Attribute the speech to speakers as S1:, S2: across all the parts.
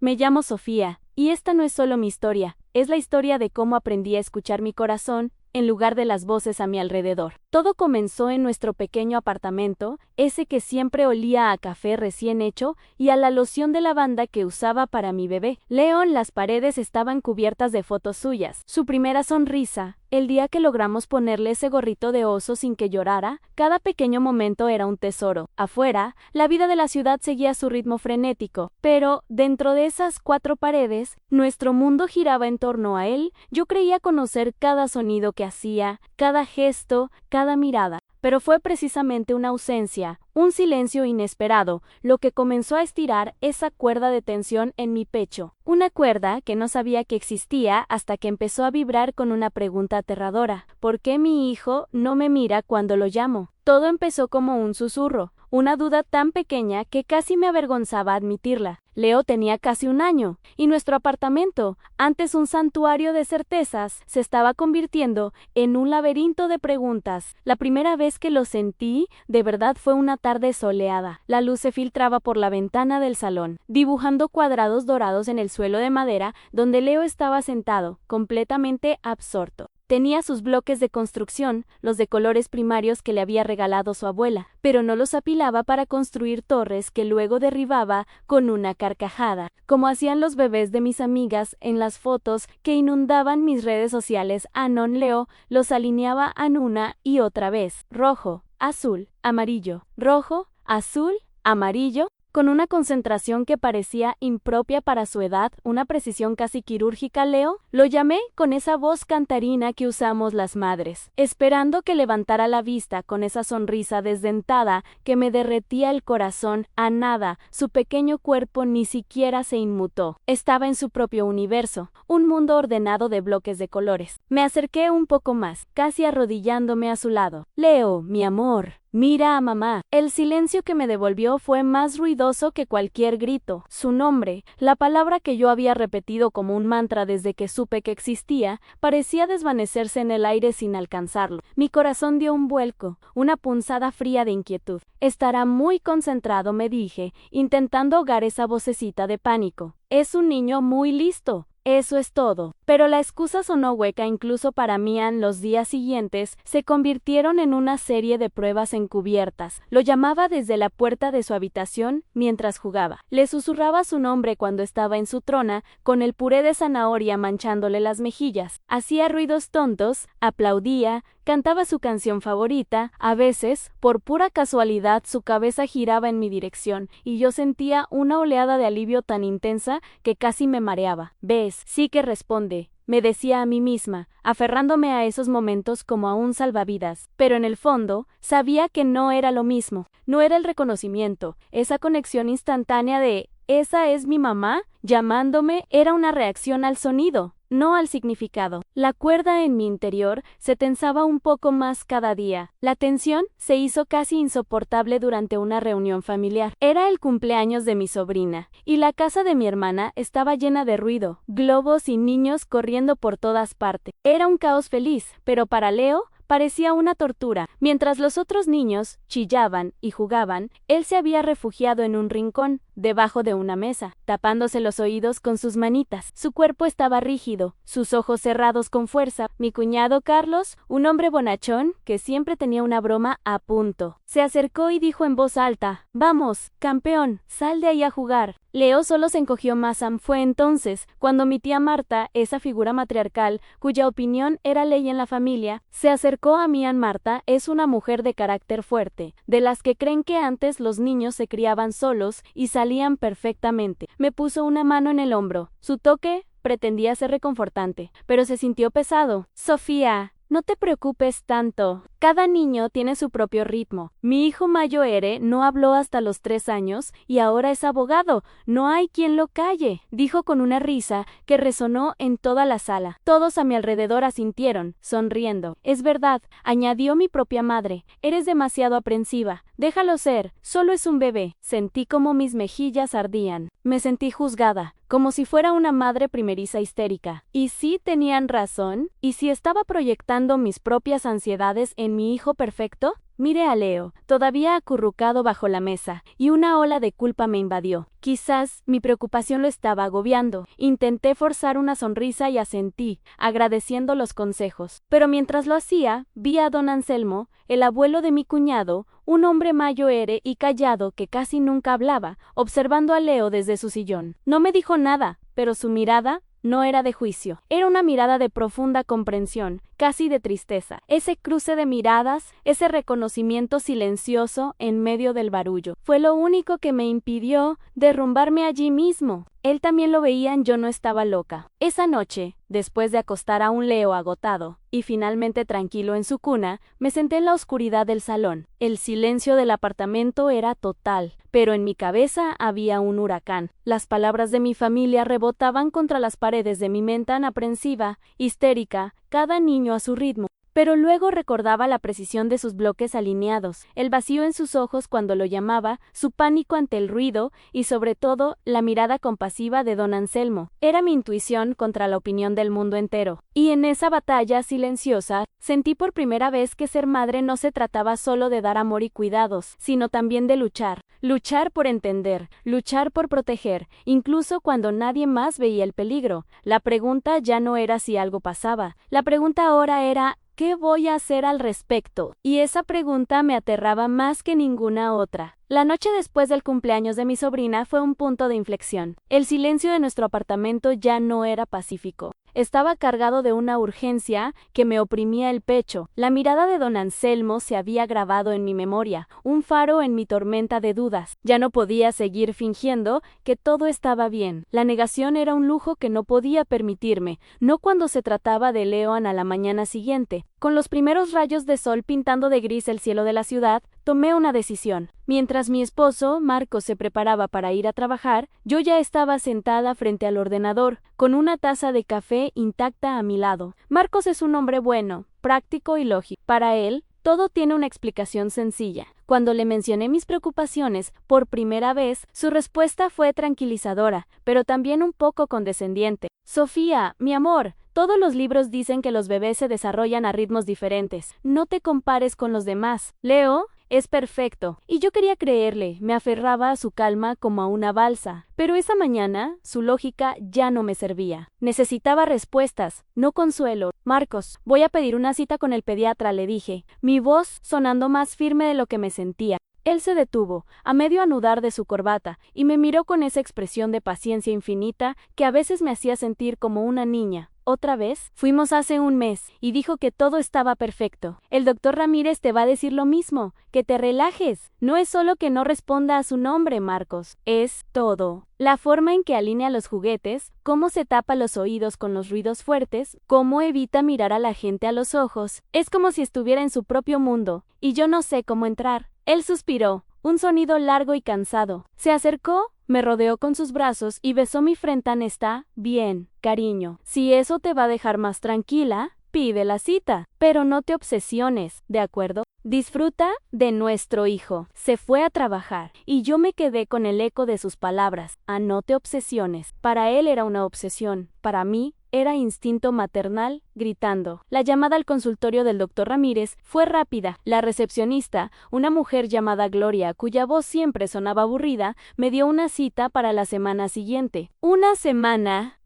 S1: Me llamo Sofía, y esta no es solo mi historia, es la historia de cómo aprendí a escuchar mi corazón, en lugar de las voces a mi alrededor. Todo comenzó en nuestro pequeño apartamento, ese que siempre olía a café recién hecho y a la loción de lavanda que usaba para mi bebé. León, las paredes estaban cubiertas de fotos suyas. Su primera sonrisa, el día que logramos ponerle ese gorrito de oso sin que llorara, cada pequeño momento era un tesoro. Afuera, la vida de la ciudad seguía su ritmo frenético, pero dentro de esas 4 paredes, nuestro mundo giraba en torno a él. Yo creía conocer cada sonido que hacía, cada gesto, cada mirada. Pero fue precisamente una ausencia, un silencio inesperado, lo que comenzó a estirar esa cuerda de tensión en mi pecho. Una cuerda que no sabía que existía hasta que empezó a vibrar con una pregunta aterradora. ¿Por qué mi hijo no me mira cuando lo llamo? Todo empezó como un susurro, una duda tan pequeña que casi me avergonzaba admitirla. Leo tenía casi 1 año, y nuestro apartamento, antes un santuario de certezas, se estaba convirtiendo en un laberinto de preguntas. La primera vez que lo sentí, de verdad fue una tarde soleada. La luz se filtraba por la ventana del salón, dibujando cuadrados dorados en el suelo de madera donde Leo estaba sentado, completamente absorto. Tenía sus bloques de construcción, los de colores primarios que le había regalado su abuela, pero no los apilaba para construir torres que luego derribaba con una carcajada, como hacían los bebés de mis amigas en las fotos que inundaban mis redes sociales. Anon Leo los alineaba en una y otra vez, rojo, azul, amarillo, rojo, azul, amarillo, con una concentración que parecía impropia para su edad, una precisión casi quirúrgica. Leo, lo llamé con esa voz cantarina que usamos las madres, esperando que levantara la vista con esa sonrisa desdentada que me derretía el corazón. A nada, su pequeño cuerpo ni siquiera se inmutó. Estaba en su propio universo, un mundo ordenado de bloques de colores. Me acerqué un poco más, casi arrodillándome a su lado. Leo, mi amor. Mira a mamá. El silencio que me devolvió fue más ruidoso que cualquier grito. Su nombre, la palabra que yo había repetido como un mantra desde que supe que existía, parecía desvanecerse en el aire sin alcanzarlo. Mi corazón dio un vuelco, una punzada fría de inquietud. Estará muy concentrado, me dije, intentando ahogar esa vocecita de pánico. Es un niño muy listo. Eso es todo. Pero la excusa sonó hueca incluso para mí. Los días siguientes se convirtieron en una serie de pruebas encubiertas. Lo llamaba desde la puerta de su habitación mientras jugaba. Le susurraba su nombre cuando estaba en su trona, con el puré de zanahoria manchándole las mejillas. Hacía ruidos tontos, aplaudía, cantaba su canción favorita. A veces, por pura casualidad, su cabeza giraba en mi dirección, y yo sentía una oleada de alivio tan intensa que casi me mareaba. ¿Ves? Sí que responde, me decía a mí misma, aferrándome a esos momentos como a un salvavidas. Pero en el fondo, sabía que no era lo mismo. No era el reconocimiento, esa conexión instantánea de «¿esa es mi mamá?» llamándome. Era una reacción al sonido, no al significado. La cuerda en mi interior se tensaba un poco más cada día. La tensión se hizo casi insoportable durante una reunión familiar. Era el cumpleaños de mi sobrina, y la casa de mi hermana estaba llena de ruido, globos y niños corriendo por todas partes. Era un caos feliz, pero para Leo parecía una tortura. Mientras los otros niños chillaban y jugaban, él se había refugiado en un rincón, debajo de una mesa, tapándose los oídos con sus manitas. Su cuerpo estaba rígido, sus ojos cerrados con fuerza. Mi cuñado Carlos, un hombre bonachón que siempre tenía una broma a punto, se acercó y dijo en voz alta: «Vamos, campeón, sal de ahí a jugar». Leo solo se encogió más. Fue entonces cuando mi tía Marta, esa figura matriarcal cuya opinión era ley en la familia, se acercó a mí. Marta es una mujer de carácter fuerte, de las que creen que antes los niños se criaban solos y salían perfectamente. Me puso una mano en el hombro. Su toque pretendía ser reconfortante, pero se sintió pesado. «Sofía, no te preocupes tanto. Cada niño tiene su propio ritmo. Mi hijo Mayoere no habló hasta los 3 años y ahora es abogado. No hay quien lo calle», dijo con una risa que resonó en toda la sala. Todos a mi alrededor asintieron, sonriendo. «Es verdad», añadió mi propia madre. «Eres demasiado aprensiva. Déjalo ser, solo es un bebé». Sentí como mis mejillas ardían. Me sentí juzgada, como si fuera una madre primeriza histérica. ¿Y si tenían razón? ¿Y si estaba proyectando mis propias ansiedades en mi hijo perfecto? Miré a Leo, todavía acurrucado bajo la mesa, y una ola de culpa me invadió. Quizás mi preocupación lo estaba agobiando. Intenté forzar una sonrisa y asentí, agradeciendo los consejos. Pero mientras lo hacía, vi a don Anselmo, el abuelo de mi cuñado, un hombre mayor y callado que casi nunca hablaba, observando a Leo desde su sillón. No me dijo nada, pero su mirada no era de juicio, era una mirada de profunda comprensión, casi de tristeza. Ese cruce de miradas, ese reconocimiento silencioso en medio del barullo, fue lo único que me impidió derrumbarme allí mismo. Él también lo veía, yo no estaba loca. Esa noche, después de acostar a un Leo agotado y finalmente tranquilo en su cuna, me senté en la oscuridad del salón. El silencio del apartamento era total, pero en mi cabeza había un huracán. Las palabras de mi familia rebotaban contra las paredes de mi mente tan aprensiva, histérica, cada niño a su ritmo. Pero luego recordaba la precisión de sus bloques alineados, el vacío en sus ojos cuando lo llamaba, su pánico ante el ruido y sobre todo la mirada compasiva de don Anselmo. Era mi intuición contra la opinión del mundo entero. Y en esa batalla silenciosa, sentí por primera vez que ser madre no se trataba solo de dar amor y cuidados, sino también de luchar. Luchar por entender, luchar por proteger, incluso cuando nadie más veía el peligro. La pregunta ya no era si algo pasaba. La pregunta ahora era ¿qué voy a hacer al respecto? Y esa pregunta me aterraba más que ninguna otra. La noche después del cumpleaños de mi sobrina fue un punto de inflexión. El silencio de nuestro apartamento ya no era pacífico. Estaba cargado de una urgencia que me oprimía el pecho. La mirada de don Anselmo se había grabado en mi memoria, un faro en mi tormenta de dudas. Ya no podía seguir fingiendo que todo estaba bien. La negación era un lujo que no podía permitirme, no cuando se trataba de Leon a la mañana siguiente. Con los primeros rayos de sol pintando de gris el cielo de la ciudad, tomé una decisión. Mientras mi esposo, Marcos, se preparaba para ir a trabajar, yo ya estaba sentada frente al ordenador, con una taza de café intacta a mi lado. Marcos es un hombre bueno, práctico y lógico. Para él, todo tiene una explicación sencilla. Cuando le mencioné mis preocupaciones por primera vez, su respuesta fue tranquilizadora, pero también un poco condescendiente. Sofía, mi amor, todos los libros dicen que los bebés se desarrollan a ritmos diferentes. No te compares con los demás. Leo es perfecto. Y yo quería creerle, me aferraba a su calma como a una balsa. Pero esa mañana, su lógica ya no me servía. Necesitaba respuestas, no consuelo. Marcos, voy a pedir una cita con el pediatra, le dije, mi voz sonando más firme de lo que me sentía. Él se detuvo, a medio anudar de su corbata, y me miró con esa expresión de paciencia infinita que a veces me hacía sentir como una niña. ¿Otra vez? Fuimos hace un mes, y dijo que todo estaba perfecto. El doctor Ramírez te va a decir lo mismo, que te relajes. No es solo que no responda a su nombre, Marcos, es todo. La forma en que alinea los juguetes, cómo se tapa los oídos con los ruidos fuertes, cómo evita mirar a la gente a los ojos, es como si estuviera en su propio mundo, y yo no sé cómo entrar. Él suspiró, un sonido largo y cansado. Se acercó, me rodeó con sus brazos y besó mi frente. Está bien, cariño. Si eso te va a dejar más tranquila, pide la cita. Pero no te obsesiones, ¿de acuerdo? Disfruta de nuestro hijo. Se fue a trabajar, y yo me quedé con el eco de sus palabras. No te obsesiones. Para él era una obsesión. Para mí, era instinto maternal, gritando. La llamada al consultorio del doctor Ramírez fue rápida. La recepcionista, una mujer llamada Gloria, cuya voz siempre sonaba aburrida, me dio una cita para la semana siguiente. Una semana,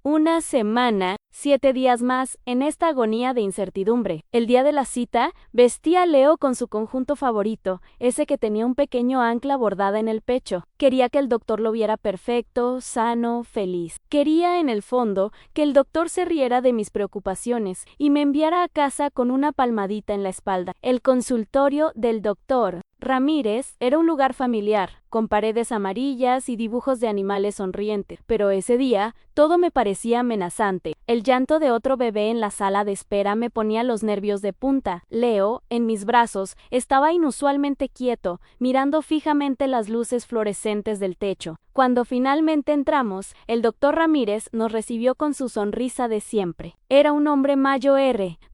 S1: 7 días más, en esta agonía de incertidumbre. El día de la cita, vestí a Leo con su conjunto favorito, ese que tenía un pequeño ancla bordada en el pecho. Quería que el doctor lo viera perfecto, sano, feliz. Quería, en el fondo, que el doctor se riera de mis preocupaciones y me enviara a casa con una palmadita en la espalda. El consultorio del doctor Ramírez era un lugar familiar, con paredes amarillas y dibujos de animales sonrientes, pero ese día todo me parecía amenazante. El llanto de otro bebé en la sala de espera me ponía los nervios de punta. Leo, en mis brazos, estaba inusualmente quieto, mirando fijamente las luces fluorescentes del techo. Cuando finalmente entramos, el doctor Ramírez nos recibió con su sonrisa de siempre. Era un hombre mayor,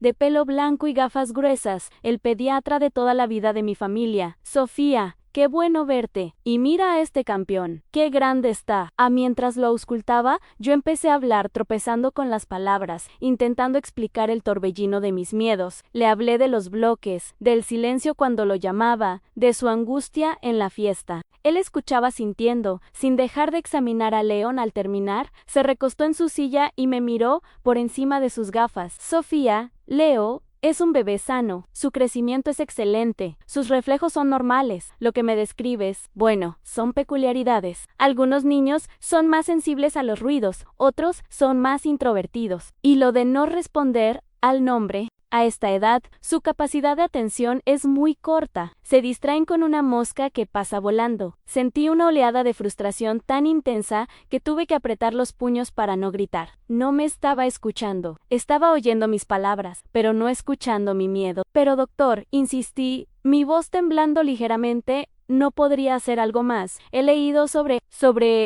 S1: de pelo blanco y gafas gruesas, el pediatra de toda la vida de mi familia. Sofía, qué bueno verte. Y mira a este campeón, qué grande está. Mientras lo auscultaba, yo empecé a hablar tropezando con las palabras, intentando explicar el torbellino de mis miedos. Le hablé de los bloques, del silencio cuando lo llamaba, de su angustia en la fiesta. Él escuchaba sintiendo, sin dejar de examinar a León. Al terminar, se recostó en su silla y me miró por encima de sus gafas. Sofía, Leo es un bebé sano, su crecimiento es excelente, sus reflejos son normales. Lo que me describes, bueno, son peculiaridades. Algunos niños son más sensibles a los ruidos, otros son más introvertidos. Y lo de no responder al nombre, a esta edad, su capacidad de atención es muy corta. Se distraen con una mosca que pasa volando. Sentí una oleada de frustración tan intensa que tuve que apretar los puños para no gritar. No me estaba escuchando. Estaba oyendo mis palabras, pero no escuchando mi miedo. Pero doctor, insistí, mi voz temblando ligeramente, ¿no podría hacer algo más? He leído sobre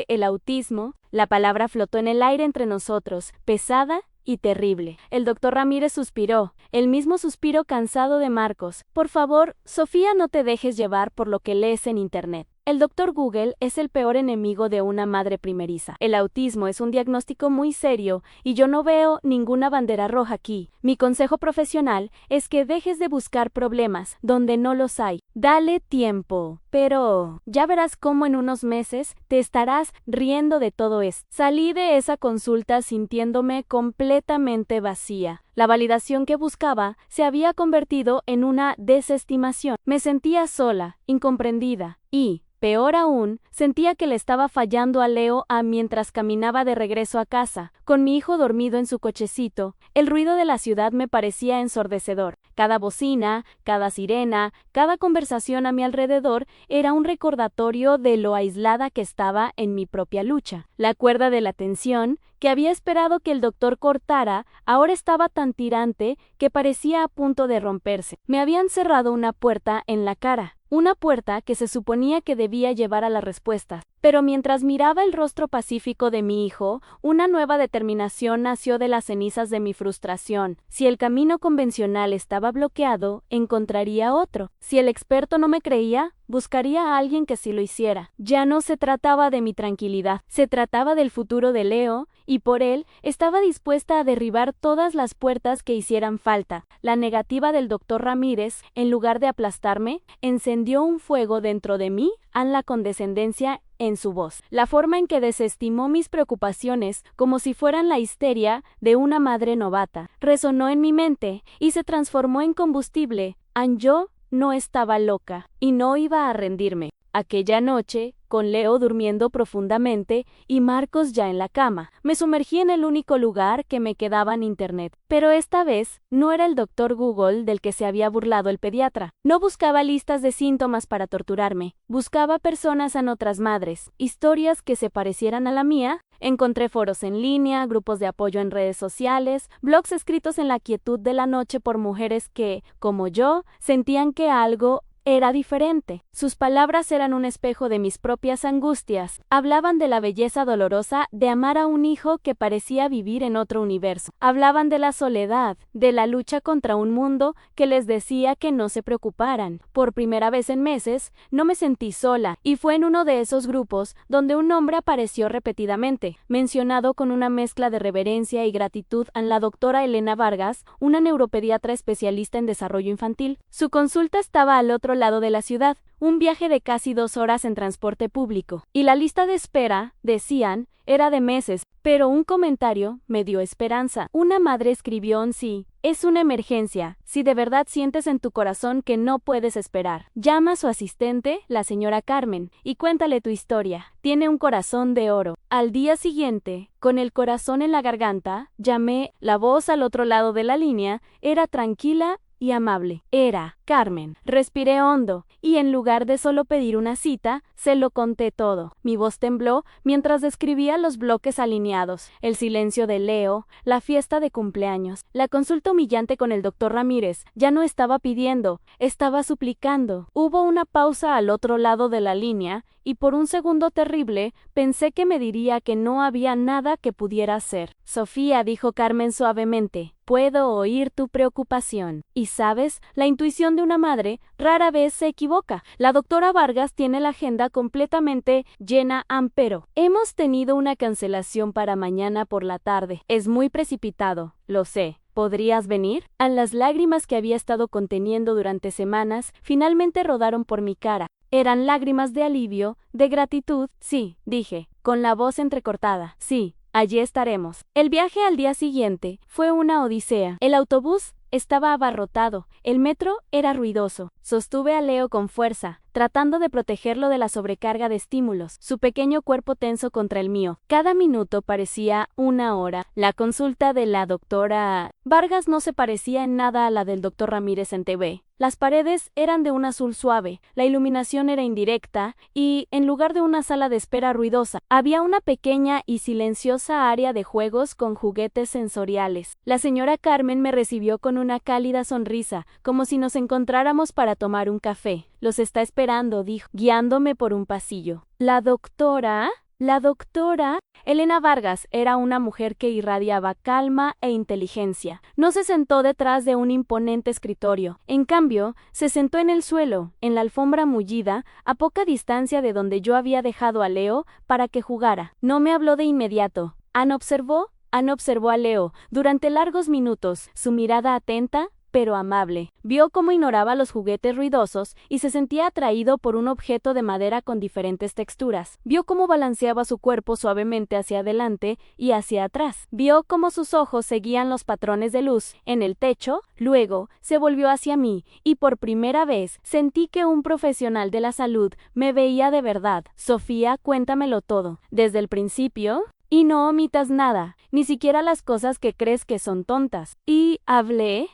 S1: el autismo. La palabra flotó en el aire entre nosotros, pesada y terrible. El doctor Ramírez suspiró, el mismo suspiro cansado de Marcos. Por favor, Sofía, no te dejes llevar por lo que lees en internet. El doctor Google es el peor enemigo de una madre primeriza. El autismo es un diagnóstico muy serio y yo no veo ninguna bandera roja aquí. Mi consejo profesional es que dejes de buscar problemas donde no los hay. Dale tiempo. Pero ya verás cómo en unos meses te estarás riendo de todo esto. Salí de esa consulta sintiéndome completamente vacía. La validación que buscaba se había convertido en una desestimación. Me sentía sola, incomprendida y, peor aún, sentía que le estaba fallando a Leo mientras caminaba de regreso a casa, con mi hijo dormido en su cochecito. El ruido de la ciudad me parecía ensordecedor. Cada bocina, cada sirena, cada conversación a mi alrededor era un recordatorio de lo aislada que estaba en mi propia lucha. La cuerda de la tensión, que había esperado que el doctor cortara, ahora estaba tan tirante que parecía a punto de romperse. Me habían cerrado una puerta en la cara. Una puerta que se suponía que debía llevar a las respuestas. Pero mientras miraba el rostro pacífico de mi hijo, una nueva determinación nació de las cenizas de mi frustración. Si el camino convencional estaba bloqueado, encontraría otro. Si el experto no me creía, buscaría a alguien que sí lo hiciera. Ya no se trataba de mi tranquilidad, se trataba del futuro de Leo, y por él estaba dispuesta a derribar todas las puertas que hicieran falta. La negativa del doctor Ramírez, en lugar de aplastarme, encendió un fuego dentro de mí a la condescendencia en su voz. La forma en que desestimó mis preocupaciones como si fueran la histeria de una madre novata resonó en mi mente y se transformó en combustible. Yo no estaba loca y no iba a rendirme. Aquella noche, con Leo durmiendo profundamente y Marcos ya en la cama, me sumergí en el único lugar que me quedaba en internet. Pero esta vez no era el doctor Google del que se había burlado el pediatra. No buscaba listas de síntomas para torturarme. Buscaba personas en otras madres, historias que se parecieran a la mía. Encontré foros en línea, grupos de apoyo en redes sociales, blogs escritos en la quietud de la noche por mujeres que, como yo, sentían que algo era diferente. Sus palabras eran un espejo de mis propias angustias. Hablaban de la belleza dolorosa de amar a un hijo que parecía vivir en otro universo. Hablaban de la soledad, de la lucha contra un mundo que les decía que no se preocuparan. Por primera vez en meses, no me sentí sola, y fue en uno de esos grupos donde un nombre apareció repetidamente, mencionado con una mezcla de reverencia y gratitud a la doctora Elena Vargas, una neuropediatra especialista en desarrollo infantil. Su consulta estaba al otro lado de la ciudad, un viaje de casi 2 horas en transporte público, y la lista de espera, decían, era de meses, pero un comentario me dio esperanza. Una madre escribió en sí, es una emergencia, si de verdad sientes en tu corazón que no puedes esperar. Llama a su asistente, la señora Carmen, y cuéntale tu historia. Tiene un corazón de oro. Al día siguiente, con el corazón en la garganta, llamé. La voz al otro lado de la línea era tranquila y amable. Era Carmen. Respiré hondo, y en lugar de solo pedir una cita, se lo conté todo. Mi voz tembló mientras describía los bloques alineados, el silencio de Leo, la fiesta de cumpleaños, la consulta humillante con el doctor Ramírez. Ya no estaba pidiendo, estaba suplicando. Hubo una pausa al otro lado de la línea, y por un segundo terrible, pensé que me diría que no había nada que pudiera hacer. Sofía, dijo Carmen suavemente, Puedo oír tu preocupación. Y sabes, la intuición de una madre rara vez se equivoca. La doctora Vargas tiene la agenda completamente llena, pero hemos tenido una cancelación para mañana por la tarde. Es muy precipitado, lo sé. ¿Podrías venir? Las lágrimas que había estado conteniendo durante semanas finalmente rodaron por mi cara. Eran lágrimas de alivio, de gratitud. Sí, dije, con la voz entrecortada. Sí. Allí estaremos. El viaje al día siguiente fue una odisea. El autobús estaba abarrotado, el metro era ruidoso. Sostuve a Leo con fuerza, tratando de protegerlo de la sobrecarga de estímulos, su pequeño cuerpo tenso contra el mío. Cada minuto parecía una hora. La consulta de la doctora Vargas no se parecía en nada a la del doctor Ramírez en TV. Las paredes eran de un azul suave, la iluminación era indirecta y, en lugar de una sala de espera ruidosa, había una pequeña y silenciosa área de juegos con juguetes sensoriales. La señora Carmen me recibió con una cálida sonrisa, como si nos encontráramos para tomar un café. Los está esperando, dijo, guiándome por un pasillo. La doctora Elena Vargas era una mujer que irradiaba calma e inteligencia. No se sentó detrás de un imponente escritorio. En cambio, se sentó en el suelo, en la alfombra mullida, a poca distancia de donde yo había dejado a Leo para que jugara. No me habló de inmediato. Ana observó a Leo durante largos minutos, su mirada atenta, pero amable. Vio cómo ignoraba los juguetes ruidosos y se sentía atraído por un objeto de madera con diferentes texturas. Vio cómo balanceaba su cuerpo suavemente hacia adelante y hacia atrás. Vio cómo sus ojos seguían los patrones de luz en el techo. Luego se volvió hacia mí y por primera vez sentí que un profesional de la salud me veía de verdad. Sofía, cuéntamelo todo. Desde el principio. Y no omitas nada, ni siquiera las cosas que crees que son tontas. Y hablé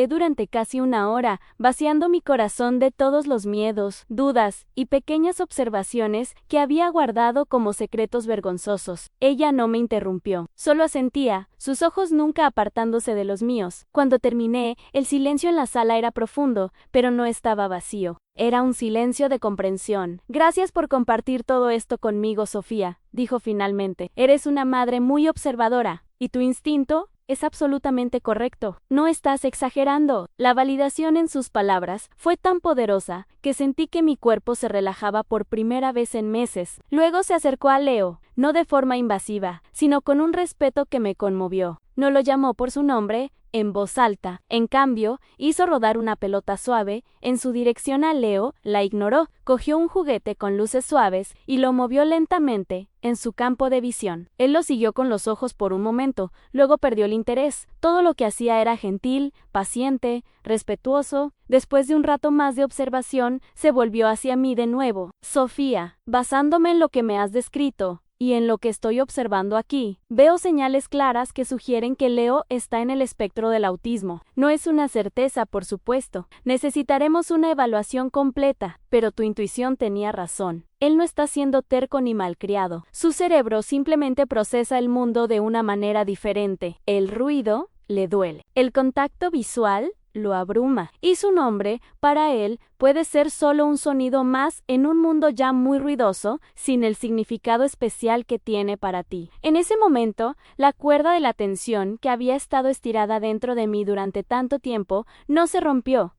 S1: durante casi una hora, vaciando mi corazón de todos los miedos, dudas y pequeñas observaciones que había guardado como secretos vergonzosos. Ella no me interrumpió, solo asentía, sus ojos nunca apartándose de los míos. Cuando terminé, el silencio en la sala era profundo, pero no estaba vacío. Era un silencio de comprensión. Gracias por compartir todo esto conmigo, Sofía, dijo finalmente. Eres una madre muy observadora, y tu instinto es absolutamente correcto. No estás exagerando. La validación en sus palabras fue tan poderosa que sentí que mi cuerpo se relajaba por primera vez en meses. Luego se acercó a Leo, no de forma invasiva, sino con un respeto que me conmovió. No lo llamó por su nombre, en voz alta. En cambio, hizo rodar una pelota suave en su dirección a Leo, la ignoró, cogió un juguete con luces suaves y lo movió lentamente en su campo de visión. Él lo siguió con los ojos por un momento, luego perdió el interés. Todo lo que hacía era gentil, paciente, respetuoso. Después de un rato más de observación, se volvió hacia mí de nuevo. Sofía, basándome en lo que me has descrito, y en lo que estoy observando aquí, veo señales claras que sugieren que Leo está en el espectro del autismo. No es una certeza, por supuesto. Necesitaremos una evaluación completa, pero tu intuición tenía razón. Él no está siendo terco ni malcriado. Su cerebro simplemente procesa el mundo de una manera diferente. El ruido le duele. El contacto visual lo abruma, y su nombre, para él, puede ser solo un sonido más en un mundo ya muy ruidoso, sin el significado especial que tiene para ti. En ese momento, la cuerda de la tensión que había estado estirada dentro de mí durante tanto tiempo no se rompió.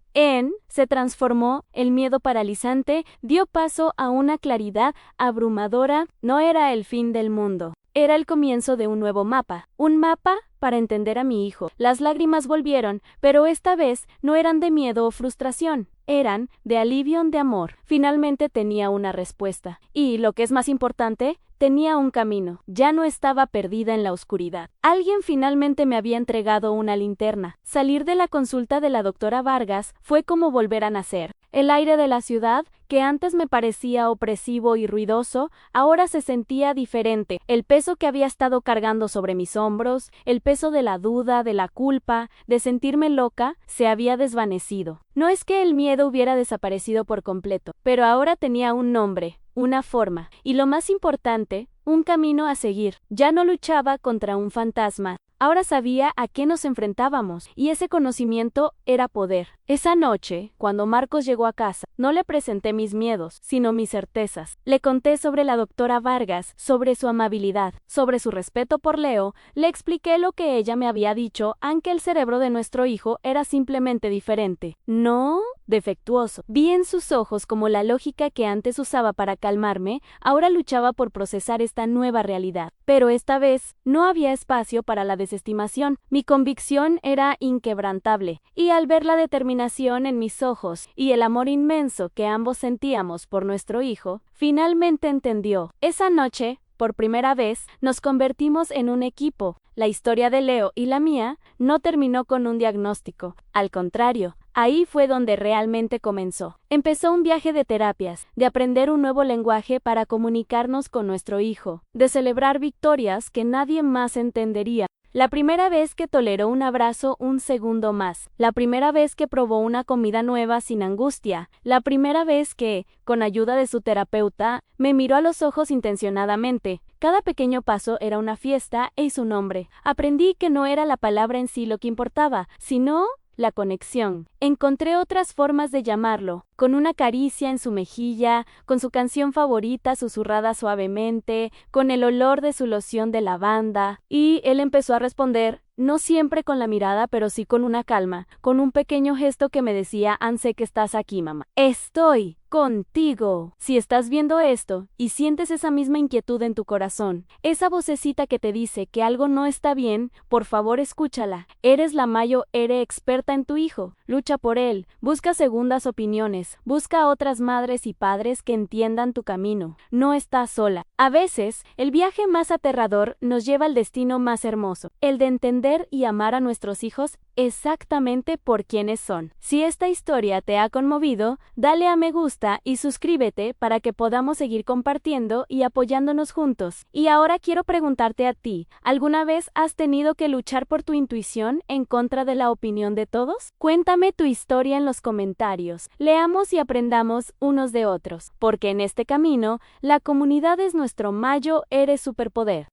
S1: Se transformó, el miedo paralizante dio paso a una claridad abrumadora. No era el fin del mundo. Era el comienzo de un nuevo mapa. Un mapa para entender a mi hijo. Las lágrimas volvieron, pero esta vez no eran de miedo o frustración. Eran de alivio, de amor. Finalmente tenía una respuesta. Y, lo que es más importante, tenía un camino. Ya no estaba perdida en la oscuridad. Alguien finalmente me había entregado una linterna. Salir de la consulta de la doctora Vargas fue como volver a nacer. El aire de la ciudad, que antes me parecía opresivo y ruidoso, ahora se sentía diferente. El peso que había estado cargando sobre mis hombros, el peso de la duda, de la culpa, de sentirme loca, se había desvanecido. No es que el miedo hubiera desaparecido por completo, pero ahora tenía un nombre, una forma, y lo más importante, un camino a seguir. Ya no luchaba contra un fantasma. Ahora sabía a qué nos enfrentábamos, y ese conocimiento era poder. Esa noche, cuando Marcos llegó a casa, no le presenté mis miedos, sino mis certezas. Le conté sobre la doctora Vargas, sobre su amabilidad, sobre su respeto por Leo, le expliqué lo que ella me había dicho, aunque el cerebro de nuestro hijo era simplemente diferente. No defectuoso. Vi en sus ojos como la lógica que antes usaba para calmarme, ahora luchaba por procesar esta nueva realidad. Pero esta vez no había espacio para la desestimación. Mi convicción era inquebrantable, y al ver la determinación en mis ojos y el amor inmenso que ambos sentíamos por nuestro hijo, finalmente entendió. Esa noche, por primera vez, nos convertimos en un equipo. La historia de Leo y la mía no terminó con un diagnóstico. Al contrario, ahí fue donde realmente comenzó. Empezó un viaje de terapias, de aprender un nuevo lenguaje para comunicarnos con nuestro hijo, de celebrar victorias que nadie más entendería. La primera vez que toleró un abrazo un segundo más, la primera vez que probó una comida nueva sin angustia, la primera vez que, con ayuda de su terapeuta, me miró a los ojos intencionadamente. Cada pequeño paso era una fiesta y su nombre. Aprendí que no era la palabra en sí lo que importaba, sino la conexión. Encontré otras formas de llamarlo, con una caricia en su mejilla, con su canción favorita susurrada suavemente, con el olor de su loción de lavanda, y él empezó a responder, no siempre con la mirada, pero sí con una calma, con un pequeño gesto que me decía, sé que estás aquí, mamá. Estoy contigo. Si estás viendo esto y sientes esa misma inquietud en tu corazón, esa vocecita que te dice que algo no está bien, por favor escúchala. Eres la Mayo, eres experta en tu hijo. Lucha por él, busca segundas opiniones, busca a otras madres y padres que entiendan tu camino. No estás sola. A veces, el viaje más aterrador nos lleva al destino más hermoso, el de entender y amar a nuestros hijos exactamente por quienes son. Si esta historia te ha conmovido, dale a me gusta y suscríbete para que podamos seguir compartiendo y apoyándonos juntos. Y ahora quiero preguntarte a ti, ¿alguna vez has tenido que luchar por tu intuición en contra de la opinión de todos? Cuéntame tu historia en los comentarios. Leamos y aprendamos unos de otros, porque en este camino, la comunidad es nuestro Mayo eres superpoder.